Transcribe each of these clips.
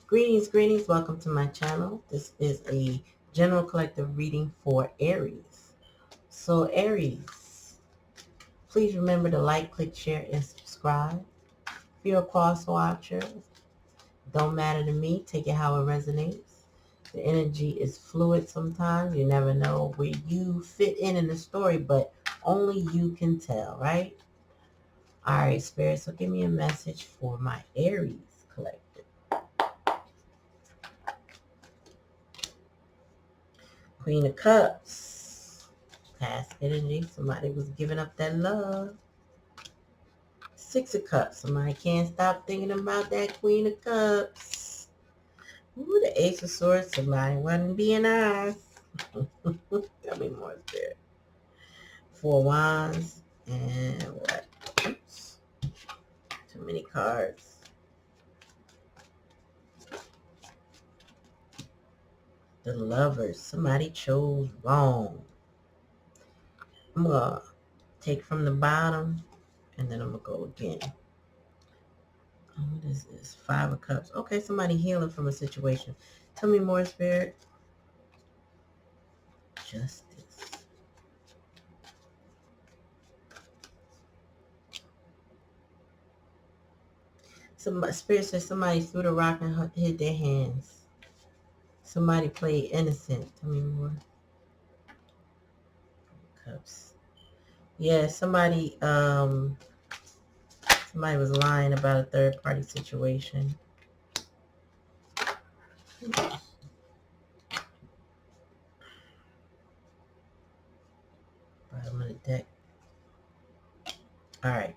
Greetings, greetings. Welcome to my channel. This is a general collective reading for Aries. So Aries, please remember to like, click, share, and subscribe. If you're a cross watcher, don't matter to me. Take it how it resonates. The energy is fluid sometimes. You never know where you fit in the story, but only you can tell, right? All right, Spirit, so give me a message for my Aries collective. Queen of Cups. Past energy. Somebody was giving up that love. Six of Cups. Somebody can't stop thinking about that Queen of Cups. Ooh, the Ace of Swords. Somebody wasn't being nice. Tell me more, Spirit. Four Wands. And what? Oops. Too many cards. The Lovers. Somebody chose wrong. I'm going to take from the bottom. And then I'm going to go again. Oh, what is this? Five of Cups. Okay, somebody healing from a situation. Tell me more, Spirit. Justice. Spirit says somebody threw the rock and hit their hands. Somebody played innocent. Tell me more. Cups. Yeah, somebody was lying about a third party situation. Bottom of the deck. All right.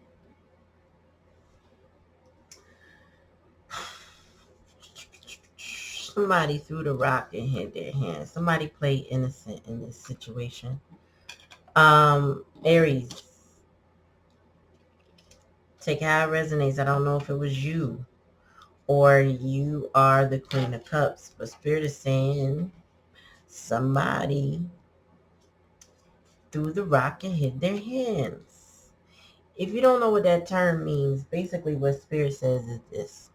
Somebody threw the rock and hit their hands. Somebody played innocent in this situation. Aries. Take how it resonates. I don't know if it was you or you are the Queen of Cups, but Spirit is saying somebody threw the rock and hit their hands. If you don't know what that term means, basically what Spirit says is this.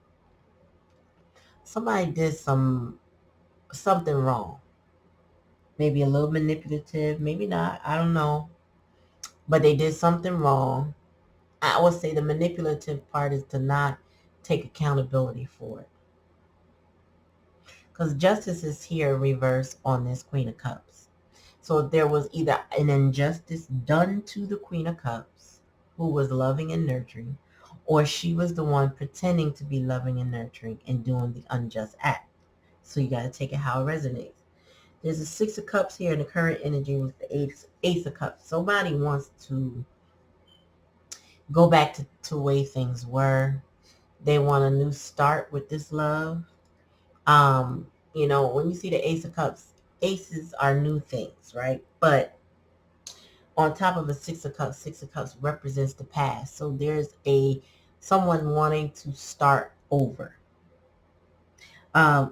Somebody did something wrong. Maybe a little manipulative, maybe not, I don't know. But they did something wrong. I would say the manipulative part is to not take accountability for it. Because justice is here reverse on this Queen of Cups. So there was either an injustice done to the Queen of Cups, who was loving and nurturing, or she was the one pretending to be loving and nurturing and doing the unjust act. So you got to take it how it resonates. There's a Six of Cups here in the current energy with the Ace of Cups. Somebody wants to go back to the way things were. They want a new start with this love. When you see the Ace of Cups, aces are new things, right? But on top of a Six of Cups represents the past. So there's someone wanting to start over.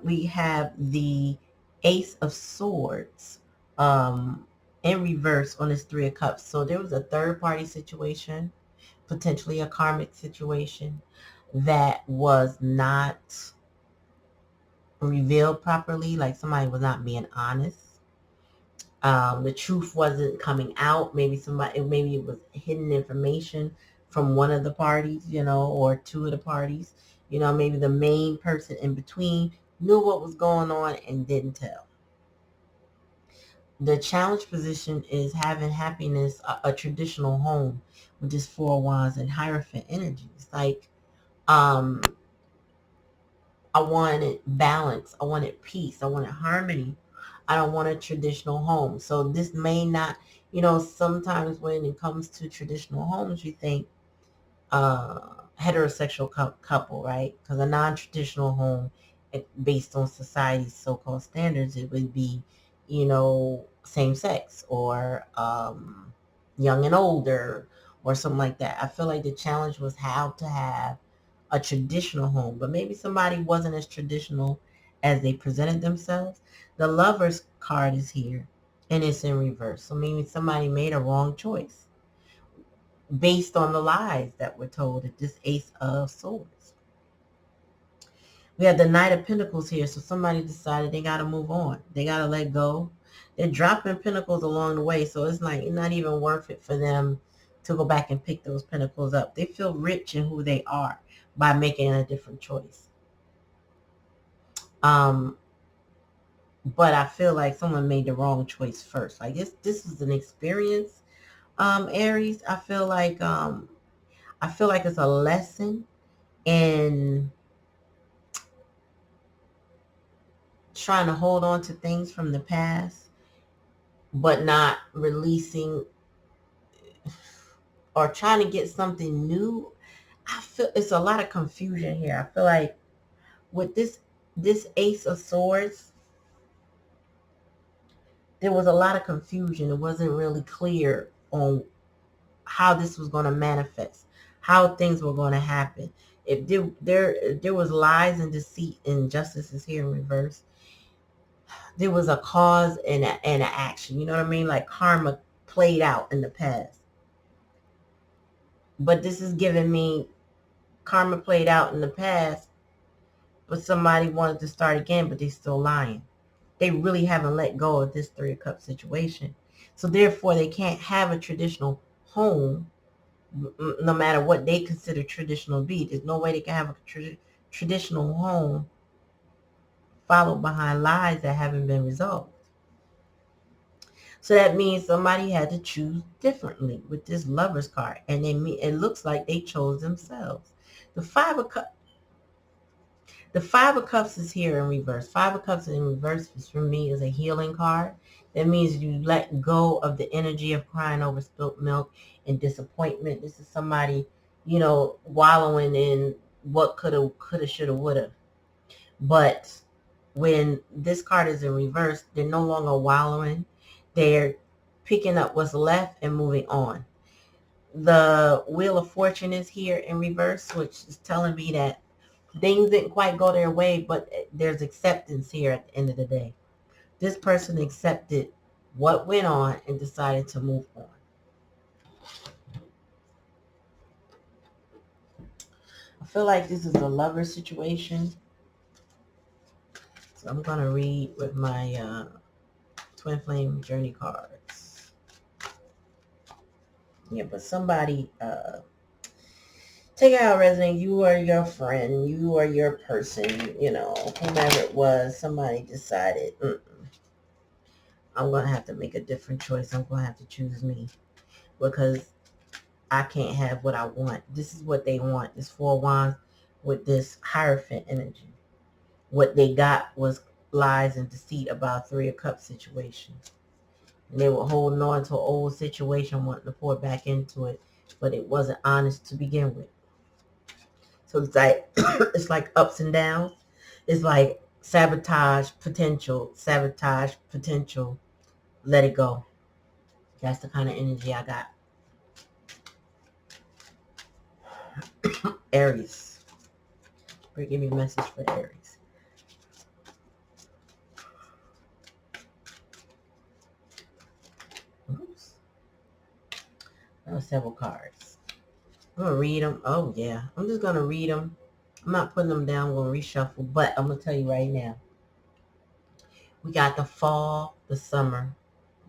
We have the Ace of Swords in reverse on this Three of Cups. So there was a third party situation, potentially a karmic situation that was not revealed properly, like somebody was not being honest. The truth wasn't coming out. Maybe it was hidden information from one of the parties, or two of the parties. Maybe the main person in between knew what was going on and didn't tell. The challenge position is having happiness, a traditional home with this Four of Wands and Hierophant energies. Like, I wanted balance. I wanted peace. I wanted harmony. I don't want a traditional home. So this may not, sometimes when it comes to traditional homes, you think heterosexual couple, right? Because a non-traditional home, based on society's so-called standards, it would be, same sex or young and older or something like that. I feel like the challenge was how to have a traditional home, but maybe somebody wasn't as traditional as they presented themselves. The Lovers card is here and it's in reverse. So maybe somebody made a wrong choice based on the lies that were told at this Ace of Swords. We have the Knight of Pentacles here. So somebody decided they got to move on. They got to let go. They're dropping pentacles along the way. So it's like not even worth it for them to go back and pick those pentacles up. They feel rich in who they are by making a different choice. But I feel like someone made the wrong choice first. Like this is an experience, Aries. I feel like it's a lesson in trying to hold on to things from the past, but not releasing or trying to get something new. I feel it's a lot of confusion here. I feel like with this Ace of Swords, there was a lot of confusion. It wasn't really clear on how this was going to manifest, how things were going to happen. If there was lies and deceit and injustices here in reverse, there was a cause and an action. You know what I mean? Like karma played out in the past. But this is giving me karma played out in the past, but somebody wanted to start again, but they still lying. They really haven't let go of this Three of Cups situation. So therefore, they can't have a traditional home, no matter what they consider traditional to be. There's no way they can have a traditional home followed behind lies that haven't been resolved. So that means somebody had to choose differently with this Lover's card, and it looks like they chose themselves. The Five of Cups. The Five of Cups is here in reverse. Five of Cups in reverse for me is a healing card. That means you let go of the energy of crying over spilt milk and disappointment. This is somebody, wallowing in what coulda, shoulda, woulda. But when this card is in reverse, they're no longer wallowing. They're picking up what's left and moving on. The Wheel of Fortune is here in reverse, which is telling me that things didn't quite go their way, but there's acceptance here at the end of the day. This person accepted what went on and decided to move on. I feel like this is a lover situation. So I'm going to read with my Twin Flame Journey cards. Yeah, but somebody, take out resident, you are your friend, you are your person, whomever it was, somebody decided, I'm going to have to make a different choice. I'm going to have to choose me because I can't have what I want. This is what they want. This Four of Wands with this Hierophant energy. What they got was lies and deceit about Three of Cups situation. And they were holding on to an old situation, wanting to pour back into it, but it wasn't honest to begin with. So it's like it's like ups and downs. It's like sabotage potential, let it go. That's the kind of energy I got. Aries. Give me a message for Aries. Oops. There were several cards. I'm going to read them. Oh, yeah. I'm just going to read them. I'm not putting them down. I'm going to reshuffle. But I'm going to tell you right now. We got the fall, the summer,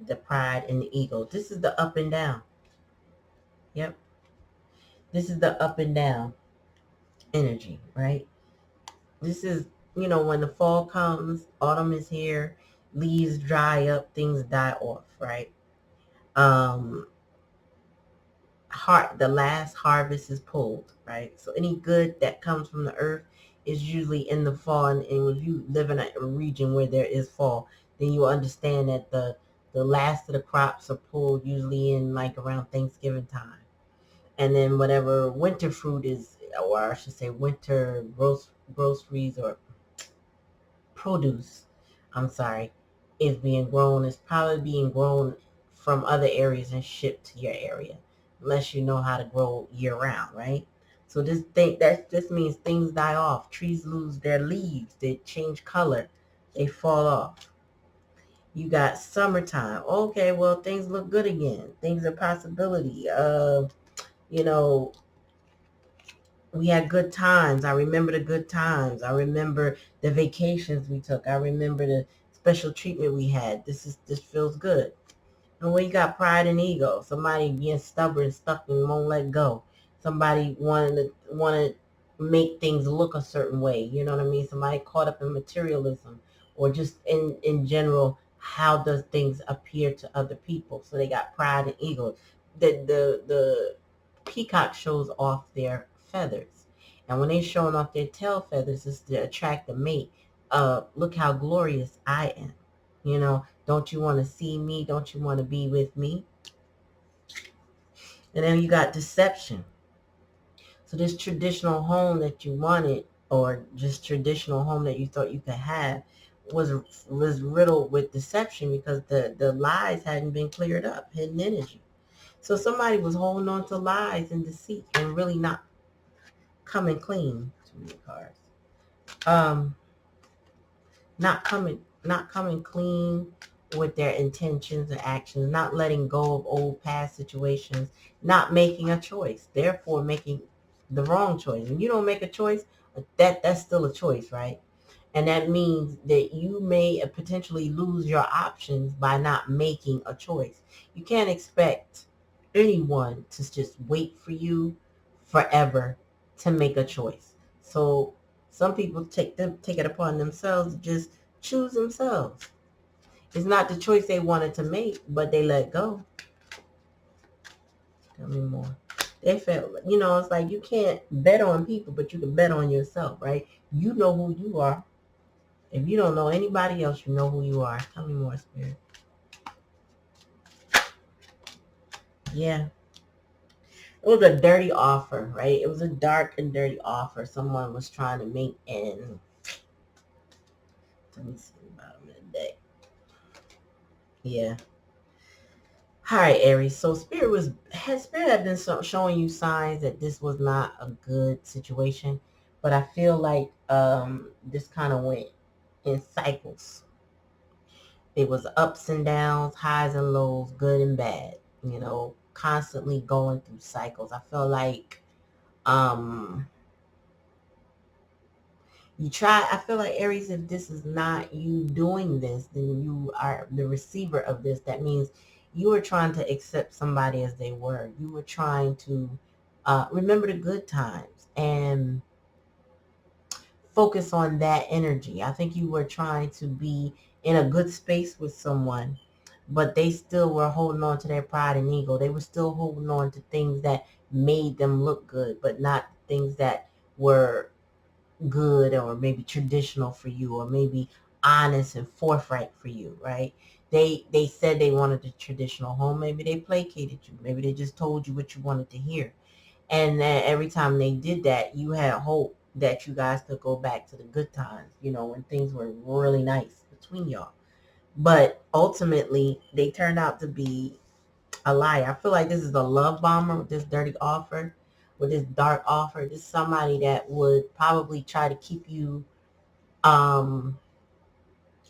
the pride, and the ego. This is the up and down. Yep. This is the up and down energy, right? This is, when the fall comes, autumn is here, leaves dry up, things die off, right? The last harvest is pulled, right? So any good that comes from the earth is usually in the fall. And if you live in a region where there is fall, then you understand that the last of the crops are pulled usually in like around Thanksgiving time. And then whatever winter fruit is, or I should say winter groceries or produce, is being grown. It's probably being grown from other areas and shipped to your area, unless you know how to grow year round, right? So this means things die off. Trees lose their leaves. They change color. They fall off. You got summertime. Okay, well, things look good again. Things are possibility. You know, we had good times. I remember the good times. I remember the vacations we took. I remember the special treatment we had. This feels good. And when you got pride and ego, somebody being stubborn, stuck and won't let go. Somebody want to make things look a certain way. You know what I mean? Somebody caught up in materialism, or just in general, how does things appear to other people? So they got pride and ego. The peacock shows off their feathers, and when they're showing off their tail feathers, it's to attract the mate. Look how glorious I am. You know, don't you want to see me? Don't you want to be with me? And then you got deception. So this traditional home that you wanted, or just traditional home that you thought you could have, was riddled with deception, because the lies hadn't been cleared up, hidden energy. So somebody was holding on to lies and deceit and really not coming clean. Too many cards. Um, not coming clean with their intentions and actions, not letting go of old past situations, not making a choice, therefore making the wrong choice. When you don't make a choice, that's still a choice, right? And that means that you may potentially lose your options by not making a choice. You can't expect anyone to just wait for you forever to make a choice. So some people take it upon themselves to just choose themselves. It's not the choice they wanted to make, but they let go. Tell me more. They felt, it's like you can't bet on people, but you can bet on yourself, right? You know who you are. If you don't know anybody else, you know who you are. Tell me more, Spirit. Yeah. It was a dirty offer, right? It was a dark and dirty offer someone was trying to make in, let me see, about a minute. Yeah. All right, Aries. So Spirit had been showing you signs that this was not a good situation, but I feel like this kind of went in cycles. It was ups and downs, highs and lows, good and bad. Constantly going through cycles. I feel like um I feel like, Aries, if this is not you doing this, then you are the receiver of this. That means you were trying to accept somebody as they were. You were trying to remember the good times and focus on that energy. I think you were trying to be in a good space with someone, but they still were holding on to their pride and ego. They were still holding on to things that made them look good, but not things that were good or maybe traditional for you, or maybe honest and forthright for you, right? They said they wanted a traditional home. Maybe they placated you. Maybe they just told you what you wanted to hear. And then every time they did that, you had hope that you guys could go back to the good times, when things were really nice between y'all. But ultimately, they turned out to be a liar. I feel like this is a love bomber with this dirty offer, with this dark offer. This is somebody that would probably try to keep you um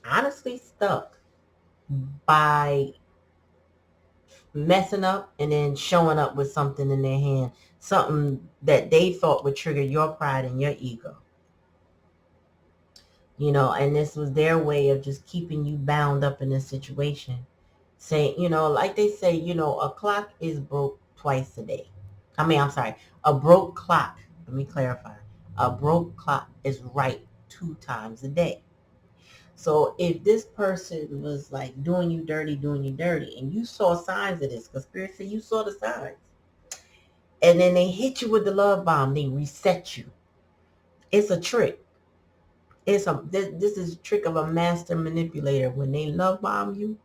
honestly stuck by messing up and then showing up with something in their hand, something that they thought would trigger your pride and your ego. And this was their way of just keeping you bound up in this situation. Saying, like they say, a clock is broke twice a day. I'm sorry, a broke clock. Let me clarify. A broke clock is right 2 times a day. So if this person was like doing you dirty, and you saw signs of this, because Spirit said you saw the signs, and then they hit you with the love bomb, they reset you. It's a trick. This is a trick of a master manipulator. When they love bomb you,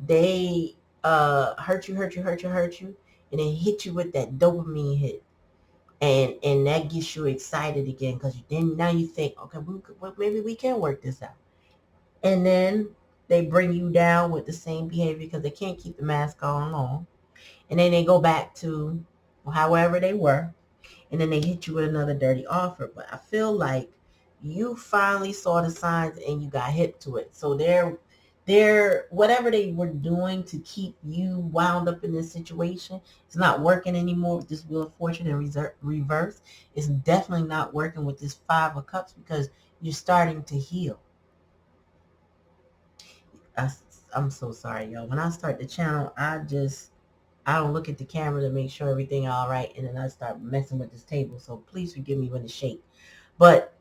they hurt you, and then hit you with that dopamine hit, and that gets you excited again, because then now you think, okay, maybe we can work this out. And then they bring you down with the same behavior, because they can't keep the mask on long. And then they go back to however they were, and then they hit you with another dirty offer. But I feel like you finally saw the signs and you got hip to it. So whatever they were doing to keep you wound up in this situation, it's not working anymore with this Wheel of Fortune in reverse. It's definitely not working with this Five of Cups because you're starting to heal. I, I'm so sorry, y'all. When I start the channel, I don't look at the camera to make sure everything all right, and then I start messing with this table. So please forgive me when it's shake. But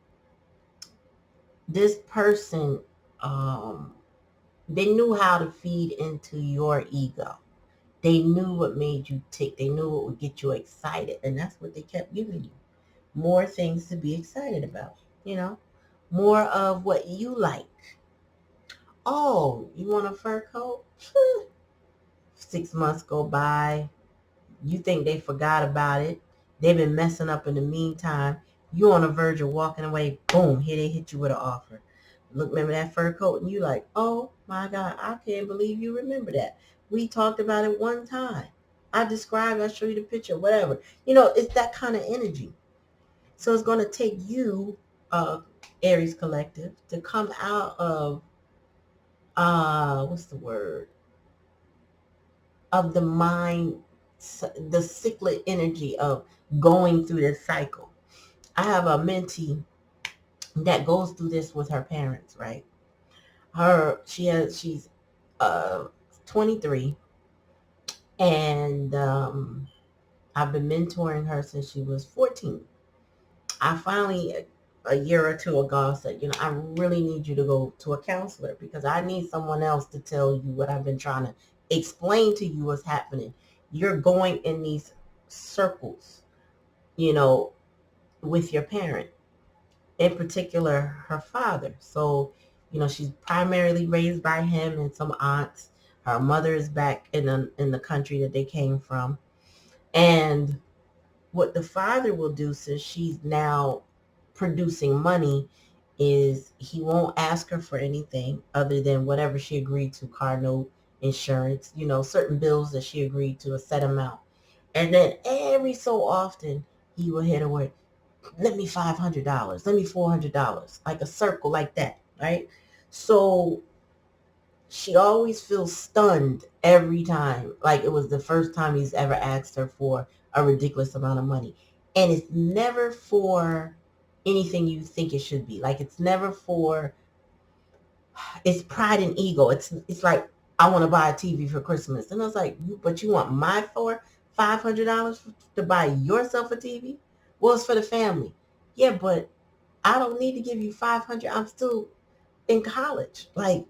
this person, they knew how to feed into your ego. They knew what made you tick. They knew what would get you excited, and that's what they kept giving you. More things to be excited about, more of what you like. Oh, you want a fur coat? 6 months go by. You think they forgot about it. They've been messing up in the meantime. You on the verge of walking away. Boom, here they hit you with an offer. Look, remember that fur coat? And you like, oh my God, I can't believe you remember that. We talked about it one time. I show you the picture, whatever. It's that kind of energy. So it's going to take you, Aries Collective, to come out of, what's the word? Of the mind, the cyclic energy of going through this cycle. I have a mentee that goes through this with her parents, right? She's 23, and I've been mentoring her since she was 14. I finally, a year or two ago, said, I really need you to go to a counselor because I need someone else to tell you what I've been trying to explain to you what's happening. You're going in these circles, with your parent, in particular her father. So, she's primarily raised by him and some aunts. Her mother is back in the country that they came from. And what the father will do, since she's now producing money, is he won't ask her for anything other than whatever she agreed to, car note, insurance, certain bills that she agreed to, a set amount. And then every so often he will hit her with, let me $500, let me $400, like a circle like that, right? So she always feels stunned every time, like it was the first time he's ever asked her for a ridiculous amount of money. And it's never for anything you think it should be. Like it's never for, it's pride and ego. It's like, I want to buy a TV for Christmas. And I was like, but you want my $500 to buy yourself a TV? Well, it's for the family. Yeah, but I don't need to give you 500. I'm still in college. Like,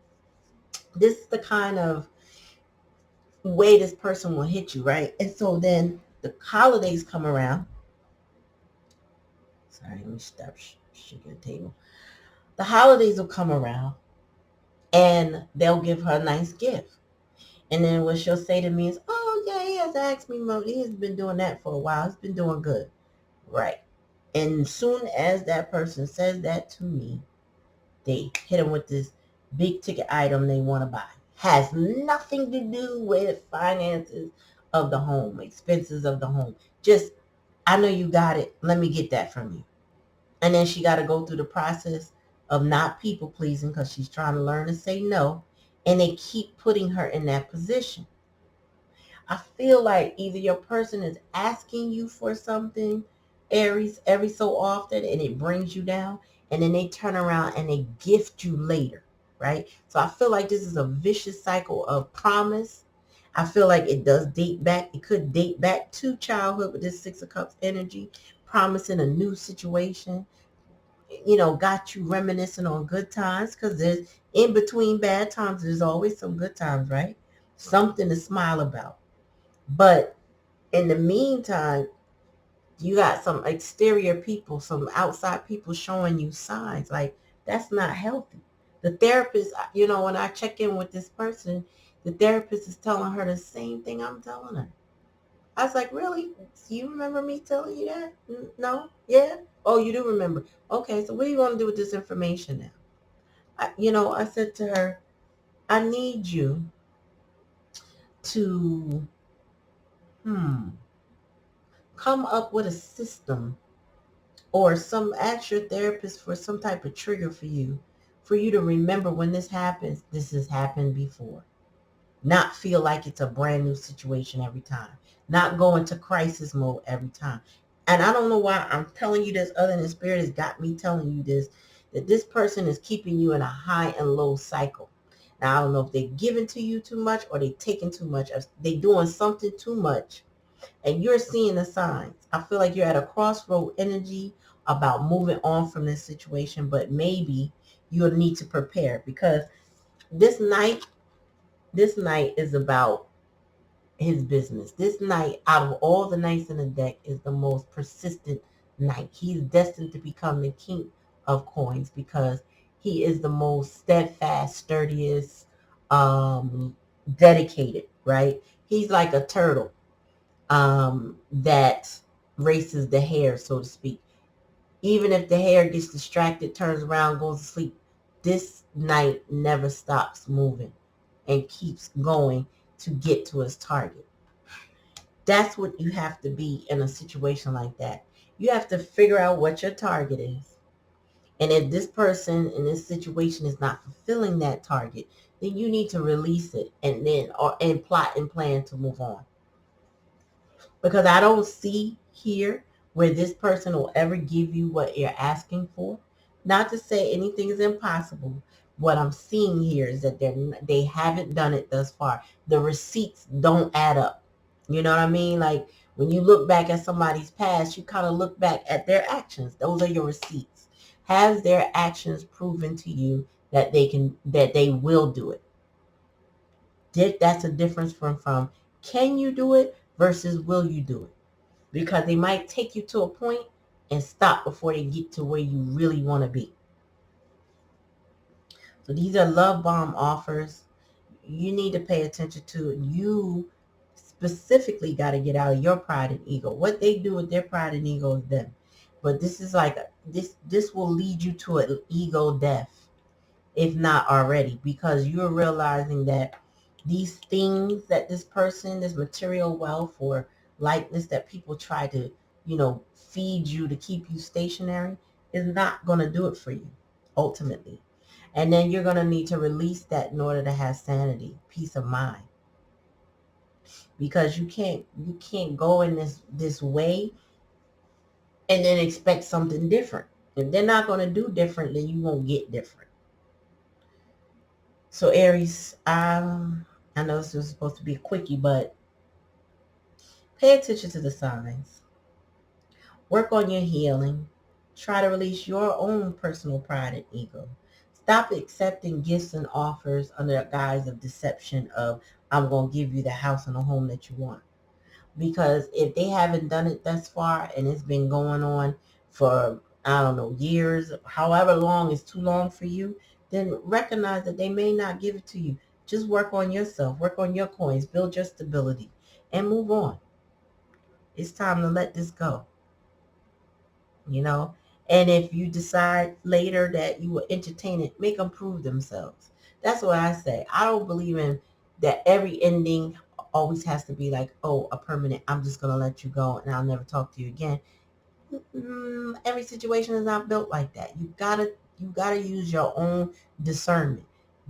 this is the kind of way this person will hit you, right? And so then the holidays come around. Sorry, let me stop shaking the table. The holidays will come around and they'll give her a nice gift. And then what she'll say to me is, oh, yeah, he has asked me, Mo. He has been doing that for a while. He's been doing good. Right. And as soon as that person says that to me, they hit them with this big ticket item they want to buy. Has nothing to do with finances of the home, expenses of the home. Just, I know you got it. Let me get that from you. And then she got to go through the process of not people pleasing because she's trying to learn to say no. And they keep putting her in that position. I feel like either your person is asking you for something, Aries, every so often, and it brings you down, and then they turn around and they gift you later, right? So I feel like this is a vicious cycle of promise. I feel like it does date back. It could date back to childhood with this Six of Cups energy, promising a new situation, got you reminiscing on good times, because there's, in between bad times, there's always some good times, right? Something to smile about. But in the meantime, you got some exterior people, some outside people showing you signs. Like, that's not healthy. The therapist, when I check in with this person, the therapist is telling her the same thing I'm telling her. I was like, really? Do you remember me telling you that? No? Yeah? Oh, you do remember. Okay, so what do you want to do with this information now? I said to her, I need you to, come up with a system, or some, ask your therapist for some type of trigger for you for you to remember when this happens, this has happened before. Not feel like it's a brand new situation every time. Not go into crisis mode every time. And I don't know why I'm telling you this other than Spirit has got me telling you this, that this person is keeping you in a high and low cycle. Now, I don't know if they're giving to you too much or they're taking too much. Or they're doing something too much. And you're seeing the signs. I feel like you're at a crossroad energy about moving on from this situation, but maybe you'll need to prepare because this night is about his business. This knight, out of all the knights in the deck, is the most persistent knight. He's destined to become the king of coins because he is the most steadfast, sturdiest, dedicated, right? He's like a turtle that races the hare, so to speak. Even if the hare gets distracted, turns around, goes to sleep, this knight never stops moving and keeps going to get to his target. That's what you have to be in a situation like that. You have to figure out what your target is. And if this person in this situation is not fulfilling that target, then you need to release it and plot and plan to move on. Because I don't see here where this person will ever give you what you're asking for. Not to say anything is impossible. What I'm seeing here is that they haven't done it thus far. The receipts don't add up. You know what I mean? Like when you look back at somebody's past, you kind of look back at their actions. Those are your receipts. Has their actions proven to you that they will do it? That's a difference from can you do it versus will you do it? Because they might take you to a point and stop before they get to where you really want to be. So these are love bomb offers. You need to pay attention to it. You specifically got to get out of your pride and ego. What they do with their pride and ego is them. But this is like this will lead you to an ego death, if not already, because you're realizing that these things that this person, this material wealth or likeness that people try to, feed you to keep you stationary is not going to do it for you ultimately. And then you're going to need to release that in order to have sanity, peace of mind. Because you can't go in this way and then expect something different. If they're not going to do different, then you won't get different. So Aries, I know this was supposed to be a quickie, but pay attention to the signs. Work on your healing. Try to release your own personal pride and ego. Stop accepting gifts and offers under the guise of deception of, I'm going to give you the house and the home that you want. Because if they haven't done it thus far and it's been going on for, I don't know, years, however long is too long for you, then recognize that they may not give it to you. Just work on yourself, work on your coins, build your stability, and move on. It's time to let this go. And if you decide later that you will entertain it, make them prove themselves. That's what I say. I don't believe in that every ending always has to be like, oh, a permanent, I'm just going to let you go and I'll never talk to you again. Every situation is not built like that. You gotta use your own discernment.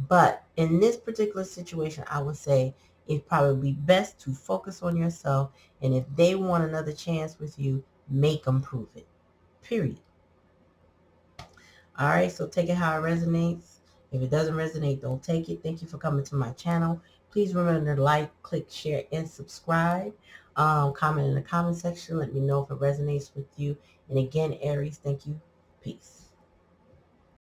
But in this particular situation, I would say it's probably best to focus on yourself. And if they want another chance with you, make them prove it. Period. All right, so take it how it resonates. If it doesn't resonate, don't take it. Thank you for coming to my channel. Please remember to like, click, share, and subscribe. Comment in the comment section. Let me know if it resonates with you. And again, Aries, thank you. Peace.